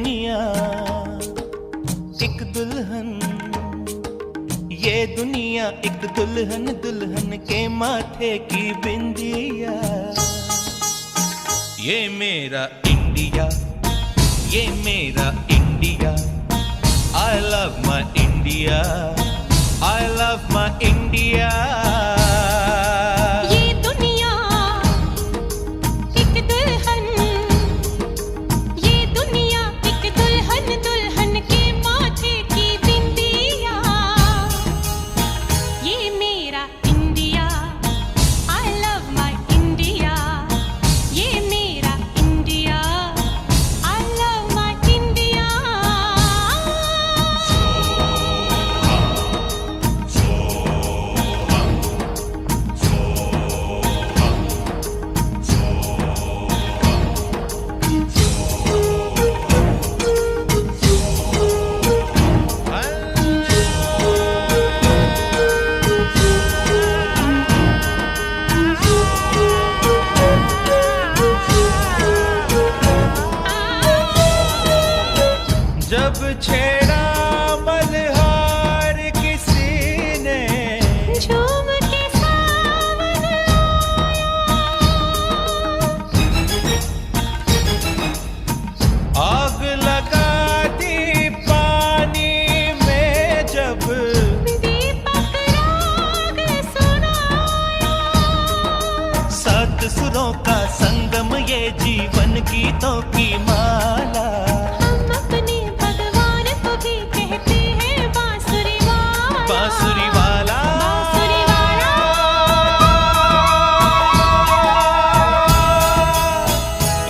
दुनिया एक दुल्हन, ये दुनिया एक दुल्हन, दुल्हन के माथे की बिंदिया। ये मेरा इंडिया, ये मेरा India. I love my India, I love my India। जब छेड़ा मल्हार किसी ने, झूम के सावन आग लगा दी पानी में, जब दीपक राग सुनाया। सात सुरों का संगम, ये जीवन गीतों की माला। बांसुरी वाला, बांसुरी वाला।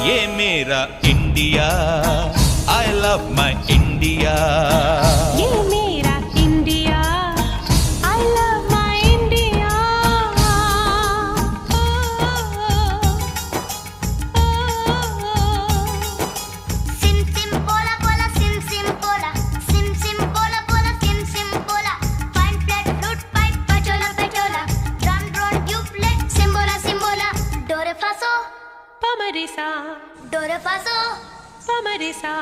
ये मेरा India, I love my India। ये मेरा India, I love my India। सिम सिम बोला बोला, सिम सिम बोला, सिम सिम बोला बोला, सिम सिम बोला। फाइन फ्लैट फ्लूट पाइप पचोला पचोला, ड्रम ड्रोन ट्यूबलेट सिम्बोला सिम्बोला। डोरे फासो पमरिसा, डोरे फासो पमरिसा,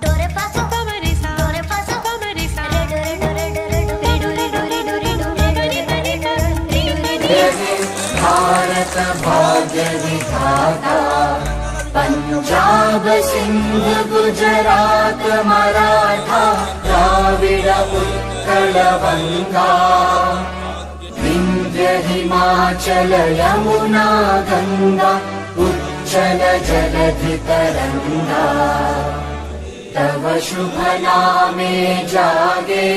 डोरे फासो पमरिसा, डोरे फासो पमरिसा। रे डोरे डोरे डोरे डोरे डोरे डोरे डोरे डोरे डोरे डोरे। भारत भाग्य विधाता, पंजाब सिंध गुजरात मराठा, द्राविड़ उत्कल बंगा, विंध्य हिमाचल यमुना गंगा, उच्चल जलधि तरंगा। तव शुभ नामे जागे,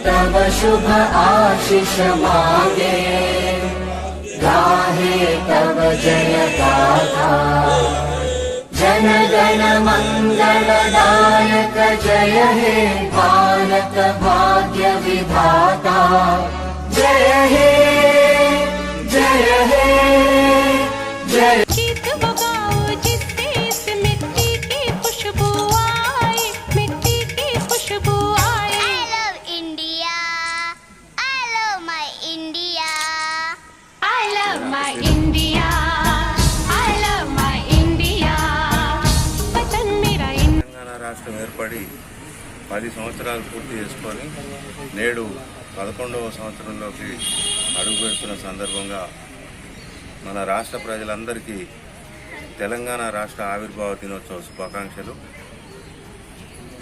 तव शुभ आशीष मागे, गाहे तव जय गाथा। जन गण मंगलदायक जय हे भारत भाग्य विधाता। जय हे, जय हे, जय। गीत बगाओ जिससे इस मिट्टी की खुशबू आए, मिट्टी की खुशबू आए। I love India, I love my India, I love my India, I love my India। वतन मेरा తెలంగాణ రాష్ట్రం ఏర్పడి 10 సంవత్సరాలు పూర్తి చేసుకొని నేడు 11వ సంవత్సరంలోకి అడుగు పెడుతున్న సందర్భంగా మన రాష్ట్ర ప్రజలందరికీ తెలంగాణ రాష్ట్ర ఆవిర్భావ దినోత్సవ శుభాకాంక్షలు।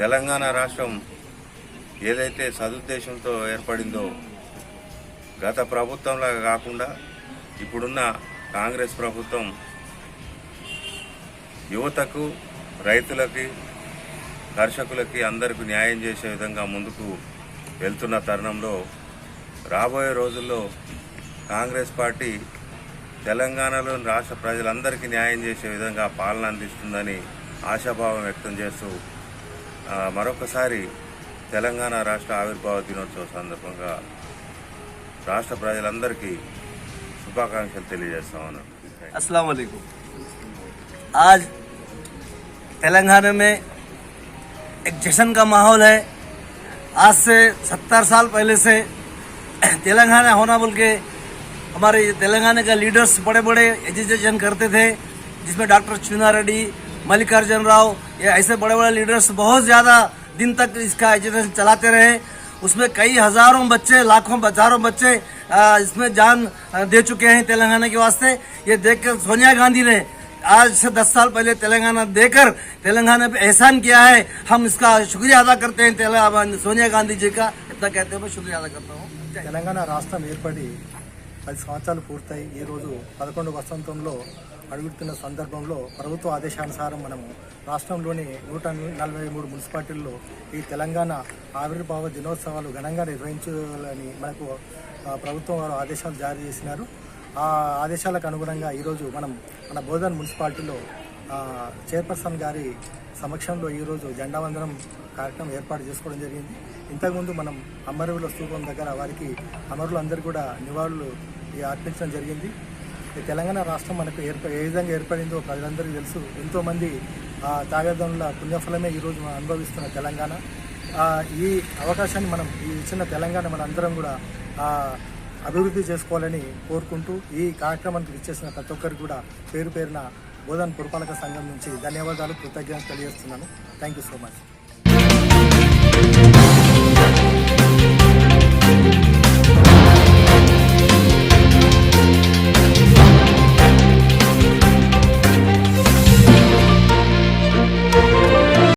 తెలంగాణ రాష్ట్రం ఏదైతే సదుద్దేశంతో ఏర్పడిందో, గత ప్రభుత్వంలాగా కాకుండా ఇప్పుడున్న కాంగ్రెస్ ప్రభుత్వం యువతకు, రైతులకి, కర్షకులకి అందరికీ న్యాయం చేసే విధంగా ముందుకు వెళ్తున్న తరుణంలో రాబోయే రోజుల్లో కాంగ్రెస్ పార్టీ తెలంగాణలోని రాష్ట్ర ప్రజలందరికీ న్యాయం చేసే విధంగా పాలన అందిస్తుందని ఆశాభావం వ్యక్తం చేస్తూ మరొకసారి తెలంగాణ రాష్ట్ర ఆవిర్భావ దినోత్సవ సందర్భంగా రాష్ట్ర ప్రజలందరికీ शुभाकांक्षल తెలియజేస్తాను। अस्सलाम वालेकुम। आज तेलंगाना में एक जश्न का माहौल है। आज से 70 साल पहले से तेलंगाना होना बोल के हमारे तेलंगाना का लीडर्स बड़े बड़े एजिटेशन करते थे, जिसमें डॉक्टर चुना रेड्डी, मल्लिकार्जुन राव, ये ऐसे बड़े बड़े लीडर्स बहुत ज़्यादा दिन तक इसका एजुकेशन चलाते रहे। उसमें कई हजारों बच्चे, लाखों हजारों बच्चे इसमें जान दे चुके हैं तेलंगाना के वास्ते। ये देखकर सोनिया गांधी ने आज से 10 साल पहले तेलंगाना देकर तेलंगाना पे एहसान किया है। हम इसका शुक्रिया अदा करते हैं सोनिया गांधी जी का। इतना कहते हुए मैं शुक्रिया अदा करता हूँ। తెలంగాణ రాష్ట్రం ఏర్పడి 10 సంవత్సరాలు పూర్తయి ఈరోజు 11వ వసంతంలో అడుగుతున్న సందర్భంలో ప్రభుత్వ ఆదేశానుసారం మనము రాష్ట్రంలోని 143 మున్సిపాలిటీల్లో ఈ తెలంగాణ ఆవిర్భావ దినోత్సవాలు ఘనంగా నిర్వహించాలని మనకు ప్రభుత్వం వారు ఆదేశాలు జారీ చేసినారు. ఆ ఆదేశాలకు అనుగుణంగా ఈరోజు మనం మన బోధన్ మున్సిపాలిటీలో చైర్పర్సన్ గారి సమక్షంలో ఈరోజు జెండా వందనం కార్యక్రమం ఏర్పాటు చేసుకోవడం జరిగింది. ఇంతకుముందు మనం అమరవీరుల స్తూపం దగ్గర వారికి అమరులందరూ కూడా నివాళులు అర్పించడం జరిగింది. ఈ తెలంగాణ రాష్ట్రం మనకు ఏ విధంగా ఏర్పడిందో ప్రజలందరికీ తెలుసు. ఎంతోమంది త్యాగదనుల పుణ్యఫలమే ఈరోజు మనం అనుభవిస్తున్న తెలంగాణ. ఈ అవకాశాన్ని మనం ఈ ఇచ్చిన తెలంగాణ మనందరం కూడా అభివృద్ధి చేసుకోవాలని కోరుకుంటూ ఈ కార్యక్రమానికి ఇచ్చేసిన ప్రతి ఒక్కరికి కూడా పేరు పేరున బోధన్ పురపాలక సంఘం నుంచి ధన్యవాదాలు, కృతజ్ఞతలు తెలియజేస్తున్నాను. Thank you so much.